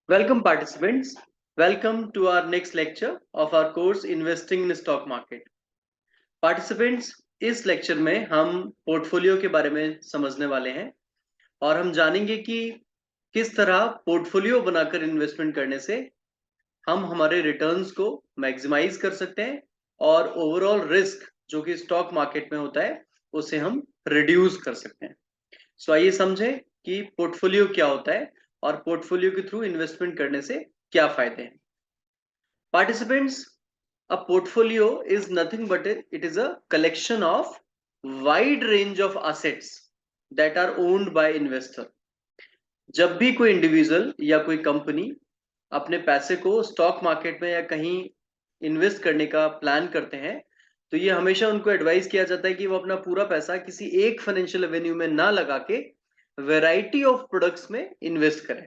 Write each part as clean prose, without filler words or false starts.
Welcome participants. Welcome to our next lecture of our course Investing in Stock Market. Participants, इस lecture में हम portfolio के बारे में समझने वाले हैं और हम जानेंगे कि किस तरह पोर्टफोलियो बनाकर इन्वेस्टमेंट करने से हम हमारे रिटर्न्स को मैक्सिमाइज कर सकते हैं और ओवरऑल रिस्क जो कि स्टॉक मार्केट में होता है उसे हम रिड्यूस कर सकते हैं। सो आइए समझें कि पोर्टफोलियो क्या होता है और पोर्टफोलियो के थ्रू इन्वेस्टमेंट करने से क्या फायदे हैं। Participants, a portfolio is nothing but it is a collection of wide range of assets that are owned by investor. जब भी कोई इंडिविजुअल या कोई कंपनी अपने पैसे को स्टॉक मार्केट में या कहीं इन्वेस्ट करने का प्लान करते हैं तो ये हमेशा उनको एडवाइस किया जाता है कि वो अपना पूरा पैसा किसी एक फाइनेंशियल एवेन्यू में ना लगा के वैरायटी ऑफ प्रोडक्ट्स में इन्वेस्ट करें।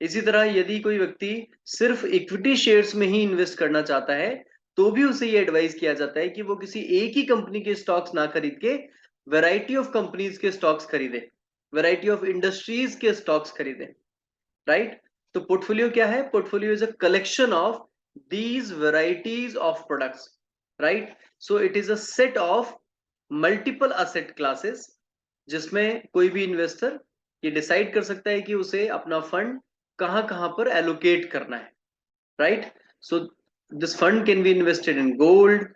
इसी तरह यदि कोई व्यक्ति सिर्फ इक्विटी शेयर्स में ही इन्वेस्ट करना चाहता है तो भी उसे ये एडवाइस किया जाता है कि वो किसी एक ही कंपनी के स्टॉक्स ना खरीद के वैरायटी ऑफ कंपनीज के स्टॉक्स खरीदे, वैरायटी ऑफ इंडस्ट्रीज के स्टॉक्स खरीदे, राइट। तो पोर्टफोलियो क्या है? Portfolio is a collection of these varieties of products, right. So it is a set of multiple asset classes जिसमें कोई भी इन्वेस्टर ये डिसाइड कर सकता है कि उसे अपना फंड कहां कहां पर एलोकेट करना है, right. So this fund can be invested in gold,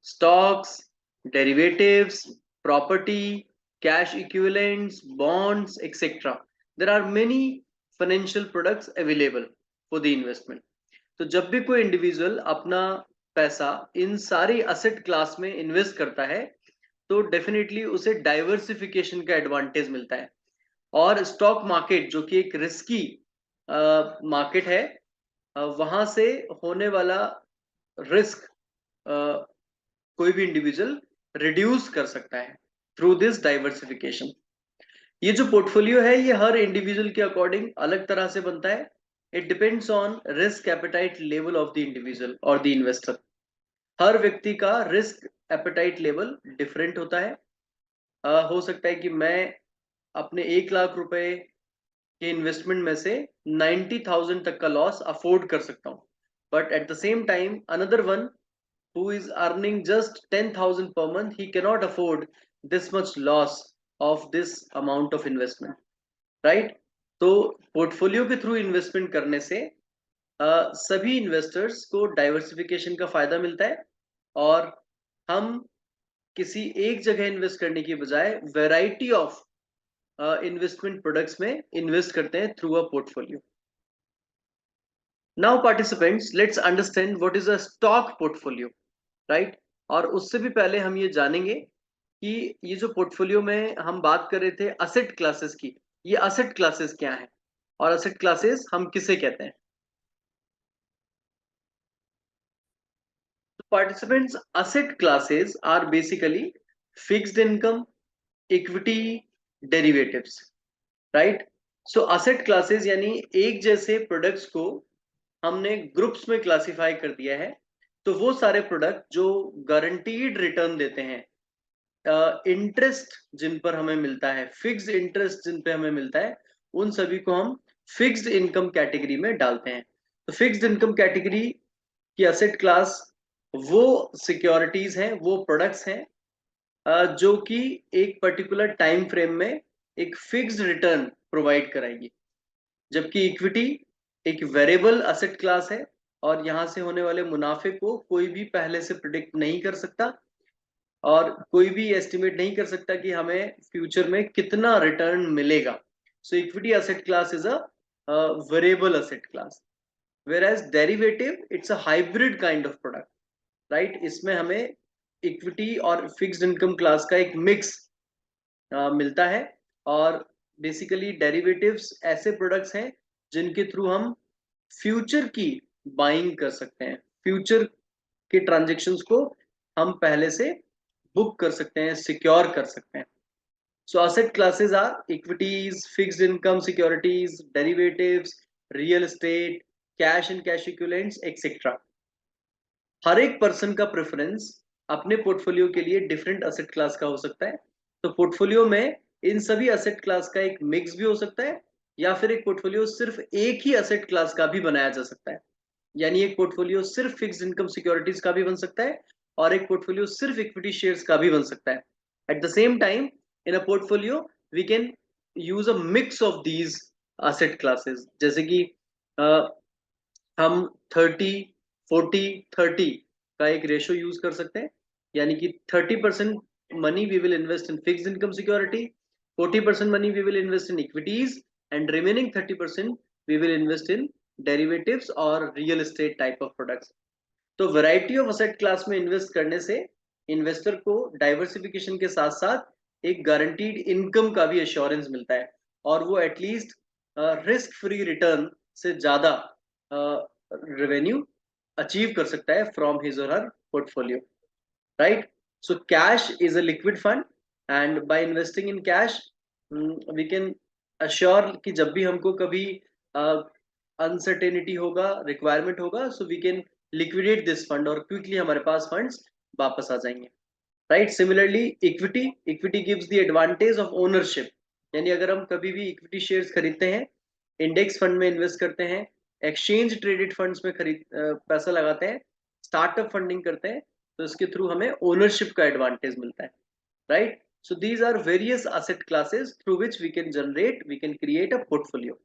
stocks, derivatives, property, cash equivalents, bonds etcetera. There are many financial products available for the investment. तो जब भी कोई इंडिविजुअल अपना पैसा इन सारी असेट क्लास में इन्वेस्ट करता है तो डेफिनेटली उसे डाइवर्सिफिकेशन का एडवांटेज मिलता है। और स्टॉक मार्केट जो कि एक रिस्की मार्केट है, वहां से होने वाला रिस्क कोई भी इंडिविजुअल रिड्यूस कर सकता है थ्रू दिस डाइवर्सिफिकेशन। ये जो पोर्टफोलियो है ये हर इंडिविजुअल के अकॉर्डिंग अलग तरह से बनता है। It depends on risk appetite level of the individual और द इन्वेस्टर। हर व्यक्ति का रिस्क एपेटाइट लेवल डिफरेंट होता है। हो सकता है कि मैं अपने 1 लाख रुपए के इन्वेस्टमेंट में से 90,000 तक का लॉस अफोर्ड कर सकता हूं, but at the same time another one who is earning just 10,000 per month, he cannot afford this much loss of this amount of investment, right? तो पोर्टफोलियो के थ्रू इन्वेस्टमेंट करने से सभी इन्वेस्टर्स को diversification का फायदा मिलता है और हम किसी एक जगह इन्वेस्ट करने की बजाय वैरायटी ऑफ इन्वेस्टमेंट प्रोडक्ट्स में इन्वेस्ट करते हैं through a portfolio. Now participants, let's understand what is a stock portfolio, right. और उससे भी पहले हम ये जानेंगे कि ये जो पोर्टफोलियो में हम बात कर रहे थे असेट क्लासेस की, ये असेट क्लासेस क्या है और असेट क्लासेस हम किसे कहते हैं। Participants, asset classes are basically fixed income, equity, derivatives, right. So asset classes यानी एक जैसे प्रोडक्ट्स को हमने ग्रुप्स में क्लासिफाई कर दिया है। तो वो सारे प्रोडक्ट जो गारंटीड रिटर्न देते हैं, इंटरेस्ट जिन पर हमें मिलता है, फिक्स्ड इंटरेस्ट जिन पे हमें मिलता है, उन सभी को हम फिक्स्ड इनकम कैटेगरी में डालते हैं। तो फिक्स्ड इनकम कैटेगरी की असेट क्लास वो सिक्योरिटीज हैं, वो प्रोडक्ट्स हैं जो कि एक पर्टिकुलर टाइम फ्रेम में एक फिक्स्ड रिटर्न प्रोवाइड कराएंगी। जबकि इक्विटी एक वेरिएबल असेट क्लास है और यहां से होने वाले मुनाफे को कोई भी पहले से प्रिडिक्ट नहीं कर सकता और कोई भी एस्टिमेट नहीं कर सकता कि हमें फ्यूचर में कितना रिटर्न मिलेगा। So equity asset class is a variable asset class, whereas derivative it's a hybrid kind of product, right. इसमें हमें इक्विटी और फिक्स्ड इनकम क्लास का एक मिक्स मिलता है और बेसिकली डेरिवेटिव्स ऐसे प्रोडक्ट्स हैं जिनके थ्रू हम फ्यूचर की बाइंग कर सकते हैं, फ्यूचर के ट्रांजेक्शन्स को हम पहले से बुक कर सकते हैं, सिक्योर कर सकते हैं। So asset classes are equities, fixed income securities, derivatives, real estate, cash and cash equivalents etcetera. हर एक पर्सन का प्रेफरेंस अपने पोर्टफोलियो के लिए डिफरेंट असेट क्लास का हो सकता है। तो पोर्टफोलियो में इन सभी असेट क्लास का एक मिक्स भी हो सकता है या फिर एक पोर्टफोलियो सिर्फ एक ही असेट क्लास का भी बनाया जा सकता है। यानी एक पोर्टफोलियो सिर्फ फिक्स्ड इनकम सिक्योरिटीज का भी बन सकता है और एक पोर्टफोलियो सिर्फ इक्विटी शेयर्स का भी बन सकता है। At the same time in a portfolio we can use a mix of these asset classes, जैसे कि हम 30 40 30 का एक रेशियो यूज कर सकते हैं। यानी कि 30% money we will invest in fixed income security, 40% money we will invest in equities and remaining 30% we will invest in derivatives और real estate type of products. तो वैरायटी ऑफ असेट क्लास में invest करने से investor को diversification के साथ साथ एक गारंटीड इनकम का भी एश्योरेंस मिलता है और वो एटलीस्ट रिस्क फ्री रिटर्न से ज्यादा रेवेन्यू अचीव कर सकता है from his or her portfolio, right? So cash is a liquid fund and by investing in cash we can assure कि जब भी हमको कभी अनसर्टेनिटी होगा, रिक्वायरमेंट होगा, so we can liquidate this fund और क्विकली हमारे पास फंड्स वापस आ जाएंगे, right? Similarly equity gives the advantage of ownership. यानी अगर हम कभी भी इक्विटी शेयर्स खरीदते हैं, इंडेक्स फंड में इन्वेस्ट करते हैं, एक्सचेंज ट्रेडेड फंड्स में पैसा लगाते हैं, स्टार्टअप फंडिंग करते हैं, तो इसके थ्रू हमें ओनरशिप का एडवांटेज मिलता है, right? So these are various asset classes through which we can create a portfolio.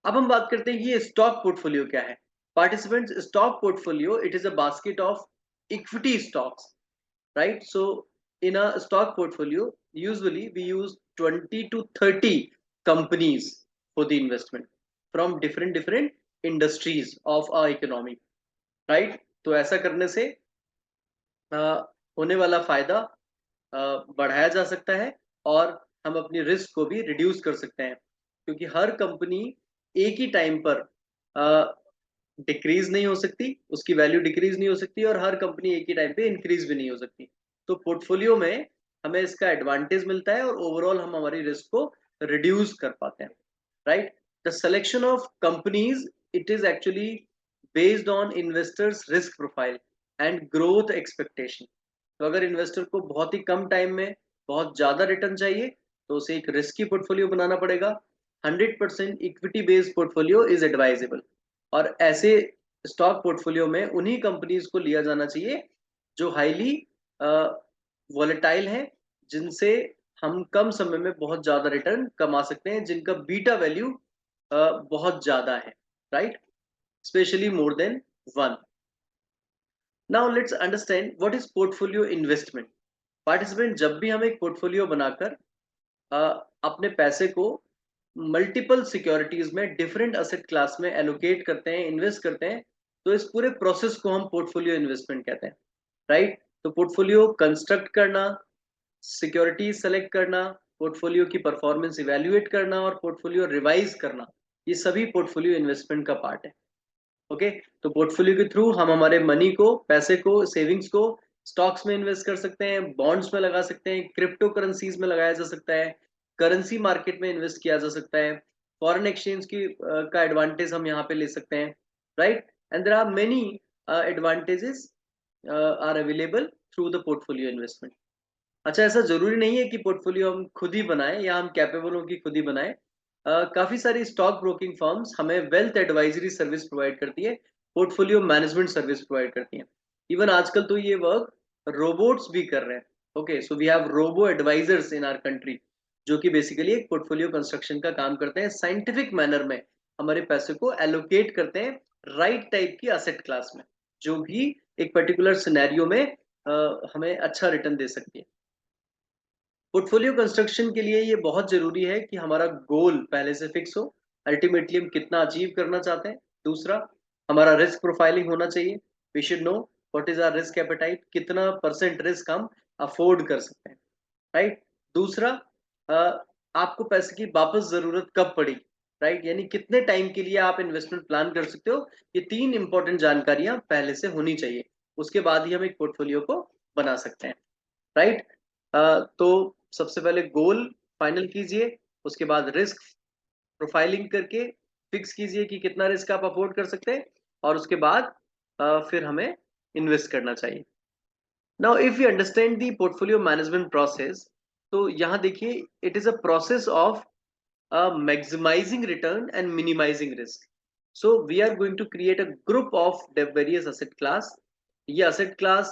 अब हम बात करते हैं ये स्टॉक पोर्टफोलियो क्या है। Participants, stock portfolio it is a basket of equity stocks, right? So in a stock portfolio, usually we use 20 to 30 companies for the investment from different industries of our economy, right? तो ऐसा करने से होने वाला फायदा बढ़ाया जा सकता है और हम अपनी रिस्क को भी रिड्यूस कर सकते हैं, क्योंकि हर कंपनी एक ही टाइम पर डिक्रीज नहीं हो सकती, उसकी वैल्यू डिक्रीज नहीं हो सकती और हर कंपनी एक ही टाइम पे इंक्रीज भी नहीं हो सकती। तो पोर्टफोलियो में हमें इसका एडवांटेज मिलता है और ओवरऑल हम हमारी रिस्क को रिड्यूस कर पाते हैं, right? The selection of companies it is actually based on investors risk profile and growth expectation. तो अगर इन्वेस्टर को बहुत ही कम टाइम में बहुत ज्यादा रिटर्न चाहिए तो उसे एक रिस्की पोर्टफोलियो बनाना पड़ेगा। 100% equity based portfolio is advisable और ऐसे स्टॉक पोर्टफोलियो में उन्हीं कंपनीज को लिया जाना चाहिए जो हाईली वॉलेटाइल है, जिनसे हम कम समय में बहुत ज्यादा रिटर्न कमा सकते हैं, जिनका बीटा वैल्यू बहुत ज्यादा है, right? Specially more than 1। Now let's understand what is portfolio investment. Participant, जब भी हम एक पोर्टफोलियो बनाकर अपने पैसे को मल्टीपल सिक्योरिटीज में डिफरेंट असेट क्लास में एलोकेट करते हैं, इन्वेस्ट करते हैं, तो इस पूरे प्रोसेस को हम पोर्टफोलियो इन्वेस्टमेंट कहते हैं, राइट? तो पोर्टफोलियो कंस्ट्रक्ट करना, सिक्योरिटी सेलेक्ट करना, पोर्टफोलियो की परफॉर्मेंस इवेल्युएट करना और पोर्टफोलियो रिवाइज करना, ये सभी पोर्टफोलियो इन्वेस्टमेंट का पार्ट है। ओके, तो पोर्टफोलियो के थ्रू हम हमारे मनी को, पैसे को, सेविंग्स को स्टॉक्स में इन्वेस्ट कर सकते हैं, बॉन्ड्स में लगा सकते हैं, क्रिप्टो करेंसीज में लगाया जा सकता है, करेंसी मार्केट में इन्वेस्ट किया जा सकता है, फॉरेन एक्सचेंज की का एडवांटेज हम यहाँ पे ले सकते हैं, right? And there are many advantages are available through the portfolio investment. अच्छा, ऐसा जरूरी नहीं है कि पोर्टफोलियो हम खुद ही बनाएं या हम कैपेबल हो कि खुद ही बनाएं। काफी सारी स्टॉक ब्रोकिंग फर्म्स हमें वेल्थ एडवाइजरी सर्विस प्रोवाइड करती है, पोर्टफोलियो मैनेजमेंट सर्विस प्रोवाइड करती है। इवन आजकल तो ये वर्क रोबोट्स भी कर रहे हैं। Okay, so we have robo advisors in our country जो कि बेसिकली एक पोर्टफोलियो कंस्ट्रक्शन का काम करते हैं, साइंटिफिक मैनर में हमारे पैसे को एलोकेट करते हैं राइट टाइप की असेट क्लास में, जो भी एक पर्टिकुलर सिनेरियो में हमें अच्छा रिटर्न दे सकती है। पोर्टफोलियो कंस्ट्रक्शन के लिए ये बहुत जरूरी है कि हमारा गोल पहले से फिक्स हो, अल्टीमेटली हम कितना अचीव करना चाहते हैं। दूसरा, हमारा रिस्क प्रोफाइलिंग होना चाहिए, we should know what is our risk appetite, कितना परसेंट रिस्क हम अफोर्ड कर सकते हैं, राइट? दूसरा, आपको पैसे की वापस जरूरत कब पड़ी, राइट? यानी कितने टाइम के लिए आप इन्वेस्टमेंट प्लान कर सकते हो। ये 3 इंपॉर्टेंट जानकारियां पहले से होनी चाहिए, उसके बाद ही हम एक पोर्टफोलियो को बना सकते हैं, राइट? तो सबसे पहले गोल फाइनल कीजिए, उसके बाद रिस्क प्रोफाइलिंग करके फिक्स कीजिए कि कितना रिस्क आप अफोर्ड कर सकते हैं और उसके बाद फिर हमें इन्वेस्ट करना चाहिए। Now if you understand the portfolio management process, तो यहाँ देखिए, it is a process of maximizing return and minimizing risk. So we are going to create a group of the various asset class. ये asset class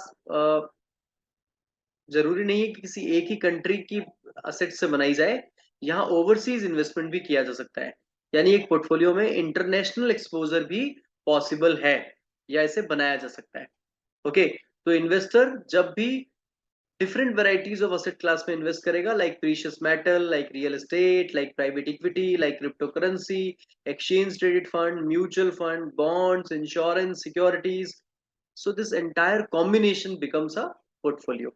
जरूरी नहीं है कि किसी एक ही कंट्री की असेट से बनाई जाए, यहाँ ओवरसीज इन्वेस्टमेंट भी किया जा सकता है, यानी एक पोर्टफोलियो में इंटरनेशनल एक्सपोजर भी पॉसिबल है या इसे बनाया जा सकता है। ओके, तो इन्वेस्टर जब भी different varieties of asset class में इन्वेस्ट करेगा, like precious metal, like real estate, like private equity, like crypto currency, exchange traded fund, mutual fund, bonds, insurance, securities, so this entire combination becomes a portfolio,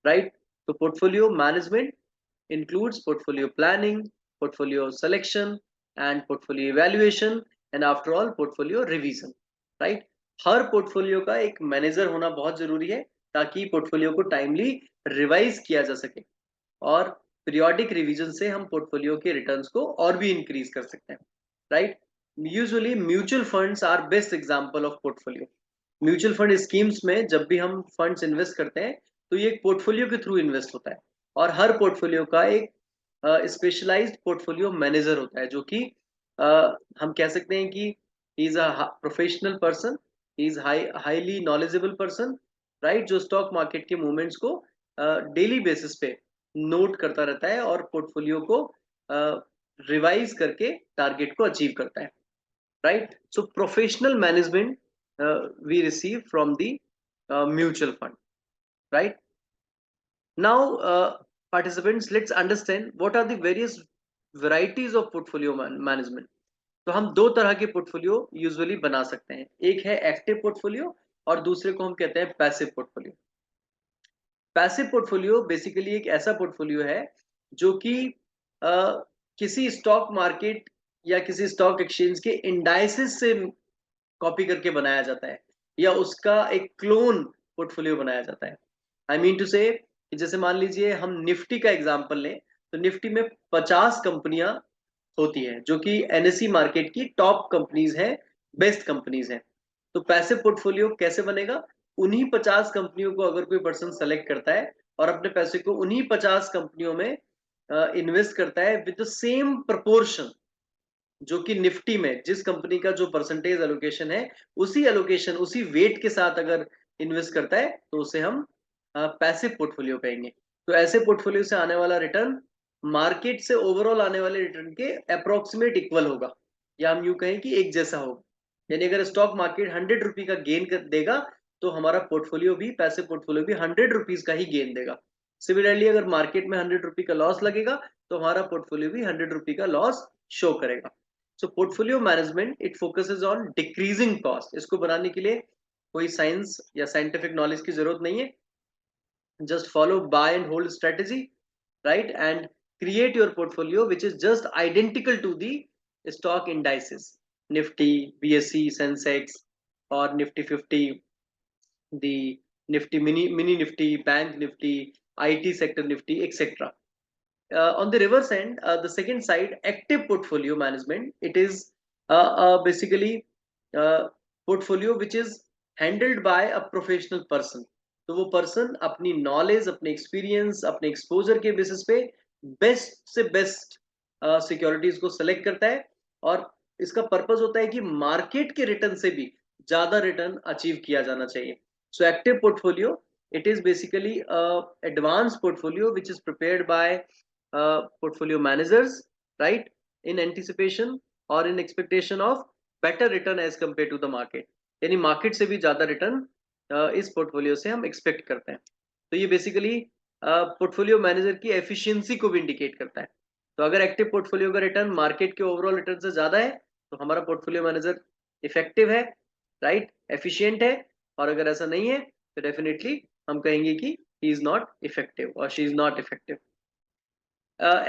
right? So portfolio management includes portfolio planning, portfolio selection, and portfolio evaluation, and after all portfolio revision, right? Her portfolio का एक manager होना बहुत जरूरी है ताकि portfolio को timely revise किया जा सके, और पीरियोडिक रिवीजन से हम पोर्टफोलियो के रिटर्न्स को और भी इंक्रीज कर सकते हैं, right? Usually mutual funds are best example of portfolio. Mutual fund schemes में जब भी हम फंड्स इन्वेस्ट करते हैं तो ये एक पोर्टफोलियो के थ्रू इन्वेस्ट होता है, और हर पोर्टफोलियो का एक स्पेशलाइज्ड पोर्टफोलियो मैनेजर होता है, जो कि हम कह सकते हैं कि he is a professional person, he is highly knowledgeable person, right? जो स्टॉक मार्केट के मूवमेंट्स को डेली बेसिस पे नोट करता रहता है और पोर्टफोलियो को रिवाइज करके टारगेट को अचीव करता है, right? So professional management we receive from the mutual fund, right? Now participants, let's understand what are the various varieties of portfolio management. तो हम दो तरह के पोर्टफोलियो यूजुअली बना सकते हैं, एक है एक्टिव पोर्टफोलियो और दूसरे को हम कहते हैं passive portfolio. Passive portfolio basically एक ऐसा पोर्टफोलियो है जो कि किसी स्टॉक मार्केट या किसी स्टॉक एक्सचेंज के इंडाइसेस से कॉपी करके बनाया जाता है, या उसका एक क्लोन पोर्टफोलियो बनाया जाता है। आई मीन टू से, जैसे मान लीजिए हम निफ्टी का एग्जांपल लें, तो निफ्टी में 50 कंपनियां होती हैं जो कि एनएसई मार्केट की टॉप कंपनीज हैं, बेस्ट कंपनीज हैं। तो पैसिव पोर्टफोलियो कैसे बनेगा? उन्हीं 50 कंपनियों को अगर कोई पर्सन सेलेक्ट करता है और अपने पैसे को उन्हीं 50 कंपनियों में इन्वेस्ट करता है विद द सेम प्रपोर्शन, जो कि निफ्टी में जिस कंपनी का जो परसेंटेज एलोकेशन है उसी एलोकेशन उसी वेट के साथ अगर इन्वेस्ट करता है तो उसे हम पैसिव पोर्टफोलियो कहेंगे। तो ऐसे पोर्टफोलियो से आने वाला रिटर्न मार्केट से ओवरऑल आने वाले रिटर्न के अप्रोक्सीमेट इक्वल होगा, या हम यूं कहें कि एक जैसा होगा। यानी अगर स्टॉक मार्केट 100 रुपी का गेन कर देगा तो हमारा पोर्टफोलियो भी, पैसिव पोर्टफोलियो भी 100 रुपीज का ही गेन देगा। सिमिलरली अगर मार्केट में 100 रुपी का लॉस लगेगा तो हमारा पोर्टफोलियो भी 100 रुपी का लॉस शो करेगा। So portfolio management it focuses on decreasing cost. इसको बनाने के लिए कोई साइंस या साइंटिफिक नॉलेज की जरूरत नहीं है, just follow buy and hold strategy, right? And create your portfolio which is just identical to the stock indices, nifty, bse, sensex, or nifty 50, the nifty mini nifty, bank nifty, it sector nifty, etc. On the reverse end, the second side, active portfolio management, it is basically portfolio which is handled by a professional person. तो वो person अपनी knowledge, अपने experience, अपने exposure के basis पे best से best securities को select करता है, और इसका पर्पस होता है कि मार्केट के रिटर्न से भी ज्यादा रिटर्न अचीव किया जाना चाहिए। सो active portfolio, it is basically a advanced portfolio which is prepared by portfolio managers, right, in anticipation or in expectation of better return as compared to the market। यानी market से भी ज्यादा return इस portfolio से हम expect करते हैं। तो ये बेसिकली पोर्टफोलियो मैनेजर की एफिशिएंसी को भी इंडिकेट करता है। तो अगर एक्टिव पोर्टफोलियो का रिटर्न मार्केट के ओवरऑल रिटर्न से ज्यादा है तो हमारा पोर्टफोलियो मैनेजर इफेक्टिव है, राइट, एफिशिएंट है। और अगर ऐसा नहीं है तो डेफिनेटली हम कहेंगे कि ही इज नॉट इफेक्टिव और she is not effective.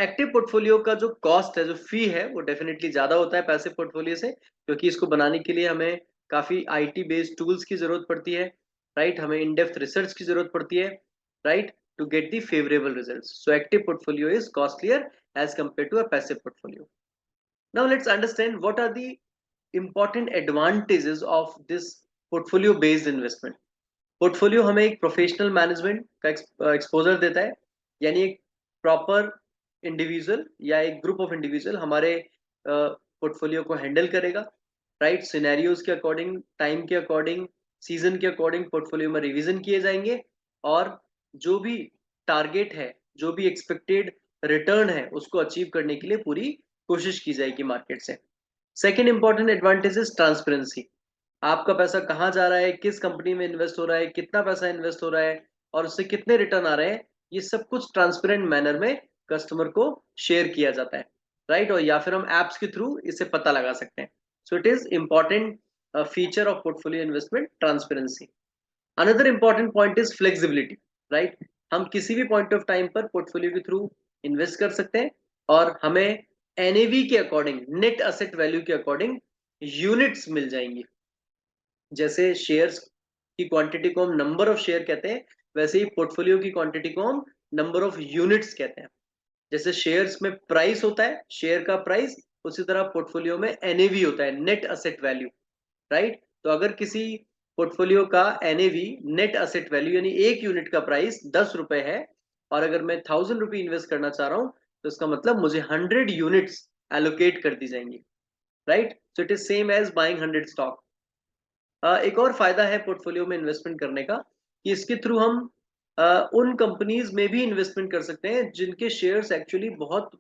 Active portfolio का जो कॉस्ट है, जो फी है, वो डेफिनेटली ज्यादा होता है पैसिव पोर्टफोलियो से, क्योंकि इसको बनाने के लिए हमें काफी आईटी बेस्ड टूल्स की जरूरत पड़ती है, राइट? हमें इन डेप्थ रिसर्च की जरूरत पड़ती है, right, to get the favourable results. So active portfolio is costlier as compared to a passive portfolio. Now let's understand what are the important advantages of this portfolio based investment. Portfolio हमें एक professional management का exposure देता है, यानी एक proper individual या एक group of individual हमारे पोर्टफोलियो को हैंडल करेगा, राइट। सिनेरियोज के अकॉर्डिंग, टाइम के अकॉर्डिंग, सीजन के अकॉर्डिंग पोर्टफोलियो में रिवीजन किए जाएंगे और जो भी टारगेट है, जो भी एक्सपेक्टेड रिटर्न है, उसको अचीव करने के लिए पूरी कोशिश की जाएगी मार्केट से। Second important advantage is transparency. आपका पैसा कहाँ जा रहा है, किस कंपनी में इन्वेस्ट हो रहा है, कितना पैसा इन्वेस्ट हो रहा है और उससे कितने रिटर्न आ रहे हैं, ये सब कुछ ट्रांसपेरेंट मैनर में कस्टमर को शेयर किया जाता है, राइट। और या फिर हम एप्स के थ्रू इसे पता लगा सकते हैं। सो it is important feature of portfolio investment, transparency. Another important point is flexibility, right. हम किसी भी पॉइंट ऑफ टाइम पर पोर्टफोलियो के थ्रू इन्वेस्ट कर सकते हैं और हमें एनएवी के अकॉर्डिंग, नेट असेट वैल्यू के अकॉर्डिंग यूनिट्स मिल जाएंगी। जैसे शेयर्स की क्वांटिटी को हम नंबर ऑफ शेयर कहते हैं, वैसे ही पोर्टफोलियो की क्वांटिटी को हम नंबर ऑफ यूनिट्स कहते हैं। जैसे शेयर्स में प्राइस होता है, शेयर का प्राइस, उसी तरह पोर्टफोलियो में एनएवी होता है, नेट असेट वैल्यू, राइट। तो अगर किसी पोर्टफोलियो का एनएवी, नेट असेट वैल्यू, यानी एक यूनिट का प्राइस 10 रुपए है और अगर मैं 1000 रुपये इन्वेस्ट करना चाह रहा हूं तो इसका मतलब मुझे 100 यूनिट्स एलोकेट कर दी जाएंगी, right. So it is same as buying 100 stock. एक और फायदा है पोर्टफोलियो में इन्वेस्टमेंट करने का कि इसके थ्रू हम उन कंपनीज में भी इन्वेस्टमेंट कर सकते हैं जिनके शेयर्स एक्चुअली बहुत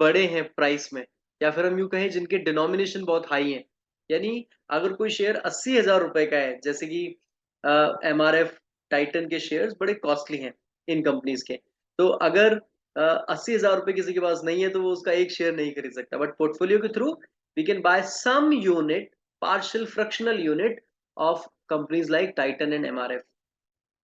बड़े हैं प्राइस में, या फिर हम यूं कहें जिनके डिनोमिनेशन बहुत हाई है। यानी अगर कोई शेयर 80,000 रुपए का है, जैसे कि एमआरएफ, टाइटन के शेयर्स बड़े कॉस्टली हैं इन कंपनीज के, तो अगर 80,000 रुपए किसी के पास नहीं है तो वो उसका एक शेयर नहीं खरीद सकता। बट पोर्टफोलियो के through we can buy some unit, partial fractional unit of companies like Titan and MRF.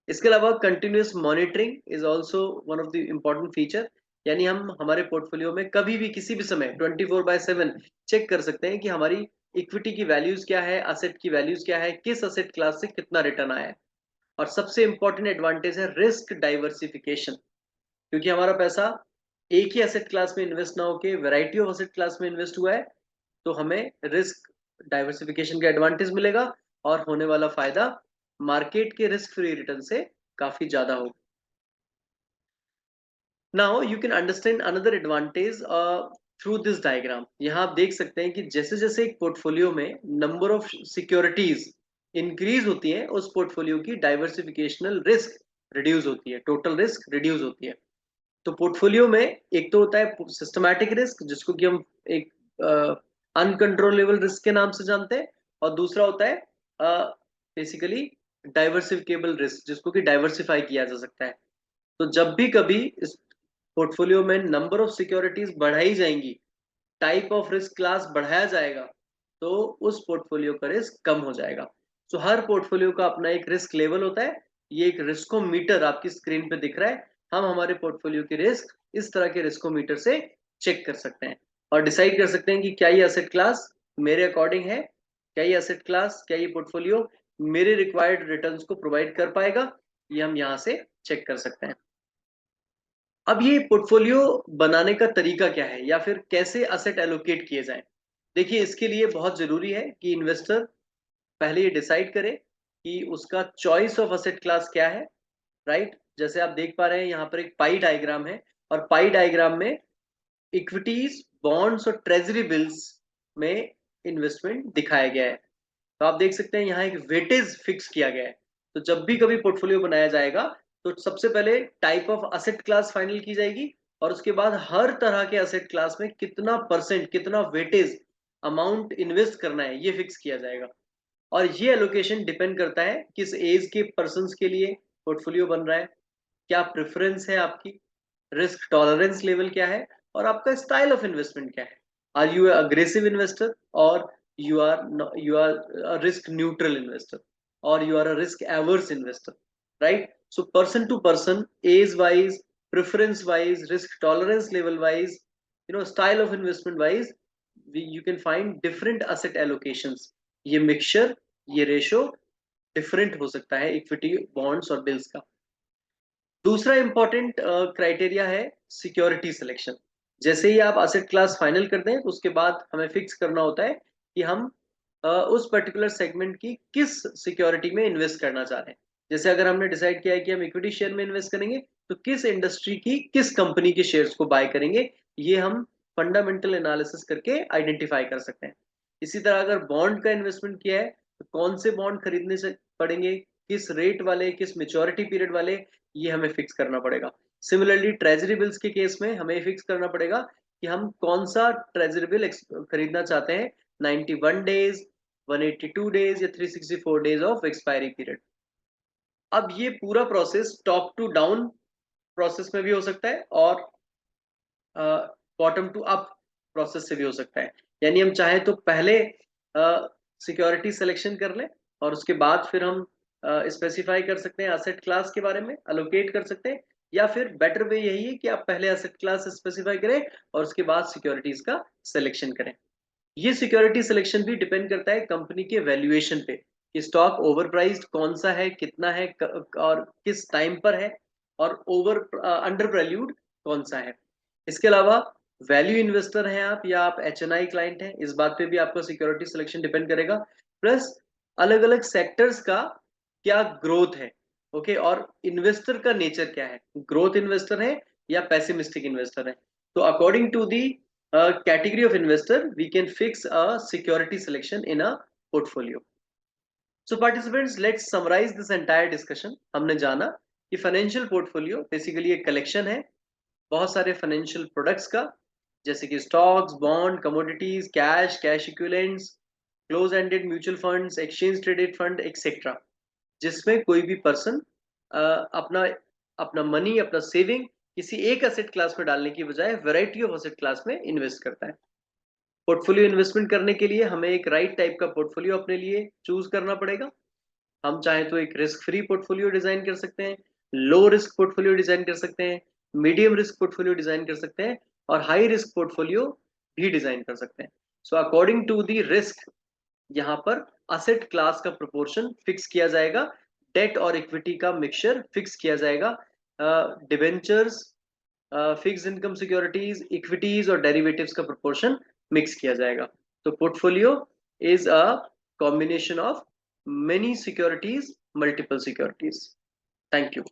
इसके अलावा continuous monitoring is also one of the important feature. यानी हम हमारे पोर्टफोलियो में कभी भी किसी भी समय 24/7 चेक कर सकते हैं कि हमारी इक्विटी की वैल्यूज क्या है, असेट की वैल्यूज क्या है, किस असेट क्लास से कितना रिटर्न आया है। और सबसे इंपॉर्टेंट एडवांटेज है रिस्क डाइवर्सिफिकेशन, क्योंकि हमारा पैसा एक ही असेट क्लास में इन्वेस्ट ना होके वैरायटी ऑफ असेट क्लास में इन्वेस्ट हुआ है, तो हमें रिस्क डाइवर्सिफिकेशन का एडवांटेज मिलेगा और होने वाला फायदा मार्केट के रिस्क फ्री रिटर्न से काफी ज्यादा होगा। Now you can understand another advantage through this diagram. यहाँ आप देख सकते हैं कि जैसे जैसे एक पोर्टफोलियो में नंबर ऑफ सिक्योरिटीज इंक्रीज होती है, उस पोर्टफोलियो की डाइवर्सिफिकेशनल रिस्क रिड्यूस होती है, टोटल रिस्क रिड्यूस होती है। तो पोर्टफोलियो में एक तो होता है सिस्टमैटिक रिस्क, जिसको कि हम एक अनकंट्रोलेबल रिस्क के नाम से जानते हैं, और दूसरा होता है बेसिकली डाइवर्सिफिकेबल रिस्क, जिसको कि डाइवर्सिफाई किया जा सकता है। तो जब भी कभी इस पोर्टफोलियो में नंबर ऑफ सिक्योरिटीज बढ़ाई जाएंगी, टाइप ऑफ रिस्क क्लास बढ़ाया जाएगा, तो उस पोर्टफोलियो का रिस्क कम हो जाएगा। तो हर पोर्टफोलियो का अपना एक रिस्क लेवल होता है। ये एक रिस्कोमीटर आपकी स्क्रीन पे दिख रहा है। हम हमारे पोर्टफोलियो की रिस्क इस तरह के रिस्कोमीटर से चेक कर सकते हैं और डिसाइड कर सकते हैं कि क्या ये असेट क्लास मेरे अकॉर्डिंग है, क्या ये असेट क्लास, क्या ये पोर्टफोलियो मेरे रिक्वायर्ड रिटर्न्स को प्रोवाइड कर पाएगा। ये हम यहाँ से चेक कर सकते हैं। अब ये पोर्टफोलियो बनाने का तरीका क्या है या फिर कैसे असेट एलोकेट किए जाएं। देखिए, इसके लिए बहुत जरूरी है कि इन्वेस्टर पहले ये डिसाइड करे कि उसका चॉइस ऑफ असेट क्लास क्या है, राइट। जैसे आप देख पा रहे हैं यहाँ पर एक पाई डायग्राम है और पाई डायग्राम में इक्विटीज, बॉन्ड्स और ट्रेजरी बिल्स में इन्वेस्टमेंट दिखाया गया है। तो आप देख सकते हैं यहाँ एक वेटेज फिक्स किया गया है। तो जब भी कभी पोर्टफोलियो बनाया जाएगा तो सबसे पहले type of asset class final की जाएगी और उसके बाद हर तरह के असेट क्लास में कितना परसेंट, कितना वेटेज अमाउंट इन्वेस्ट करना है, ये फिक्स किया जाएगा। और ये एलोकेशन डिपेंड करता है किस एज के पर्सन के लिए पोर्टफोलियो बन रहा है, क्या प्रेफरेंस है आपकी, रिस्क टॉलरेंस लेवल क्या है और आपका स्टाइल ऑफ इन्वेस्टमेंट क्या है। आर यू अग्रेसिव इन्वेस्टर और you are a risk neutral investor or you are a risk averse investor, right? So person to person, age wise, preference wise, risk tolerance level wise, style of investment wise, you can find different asset allocations. ये mixture, ये ratio different हो सकता है equity, bonds और bills का। दूसरा important criteria है security selection. जैसे ही आप असेट क्लास फाइनल कर दें तो उसके बाद हमें फिक्स करना होता है कि हम उस पर्टिकुलर सेगमेंट की किस सिक्योरिटी में इन्वेस्ट करना चाह रहे हैं। जैसे अगर हमने डिसाइड किया है कि हम इक्विटी शेयर में इन्वेस्ट करेंगे तो किस इंडस्ट्री की किस कंपनी के शेयर्स को बाय करेंगे, ये हम फंडामेंटल एनालिसिस करके आइडेंटिफाई कर सकते हैं। इसी तरह अगर बॉन्ड का इन्वेस्टमेंट किया है तो कौन से बॉन्ड खरीदने से पड़ेंगे, किस रेट वाले, किस मेच्योरिटी पीरियड वाले, ये हमें फिक्स करना पड़ेगा। सिमिलरली ट्रेजरी बिल्स के केस में हमें फिक्स करना पड़ेगा कि हम कौन सा ट्रेजरी बिल खरीदना चाहते हैं, 91 डेज, 182 डेज या 364 डेज ऑफ एक्सपायरी पीरियड। अब ये पूरा process top to down process में भी हो सकता है और बॉटम टू अप प्रोसेस से भी हो सकता है। यानी हम चाहें तो पहले सिक्योरिटी सिलेक्शन कर लें और उसके बाद फिर हम स्पेसिफाई कर सकते हैं एसेट क्लास के बारे में, अलोकेट कर सकते हैं, या फिर बेटर वे यही है कि आप पहले एसेट क्लास स्पेसिफाई करें और उसके बाद सिक्योरिटीज का सिलेक्शन करें। ये सिक्योरिटी सिलेक्शन भी डिपेंड करता है कंपनी के वैल्यूएशन पे कि स्टॉक ओवर प्राइस्ड कौन सा है, कितना है और किस टाइम पर है, और ओवर अंडर वैल्यूड कौन सा है। इसके अलावा वैल्यू इन्वेस्टर हैं आप या आप HNI क्लाइंट हैं, इस बात पे भी आपका सिक्योरिटी सिलेक्शन डिपेंड करेगा। प्लस अलग अलग सेक्टर्स का क्या ग्रोथ है, ओके, और इन्वेस्टर का नेचर क्या है, ग्रोथ इन्वेस्टर है या पैसिमिस्टिक इन्वेस्टर है। तो according to the category of investor we can fix a security selection in a portfolio. So participants, let's summarize this entire discussion. हमने जाना कि फाइनेंशियल पोर्टफोलियो बेसिकली एक कलेक्शन है बहुत सारे फाइनेंशियल प्रोडक्ट्स का, जैसे कि stocks, bond, commodities, cash, cash equivalents, close ended mutual funds, exchange traded fund etcetera, जिसमें कोई भी पर्सन अपना अपना मनी, अपना सेविंग किसी एक एसेट क्लास में डालने की बजाय वैरायटी ऑफ एसेट क्लास में इन्वेस्ट करता है। पोर्टफोलियो इन्वेस्टमेंट करने के लिए हमें एक राइट टाइप का पोर्टफोलियो अपने लिए चूज करना पड़ेगा। हम चाहें तो एक रिस्क फ्री पोर्टफोलियो डिजाइन कर सकते हैं, लो रिस्क पोर्टफोलियो डिजाइन कर सकते हैं, मीडियम रिस्क पोर्टफोलियो डिजाइन कर सकते हैं, और हाई रिस्क पोर्टफोलियो भी डिजाइन कर सकते हैं। So according to the risk यहाँ पर असेट क्लास का प्रोपोर्शन फिक्स किया जाएगा, डेट और इक्विटी का मिक्सचर फिक्स किया जाएगा, debentures, fix income securities, equities और डेरिवेटिव्स का प्रोपोर्शन मिक्स किया जाएगा। तो portfolio is a combination of many securities, multiple securities. Thank you.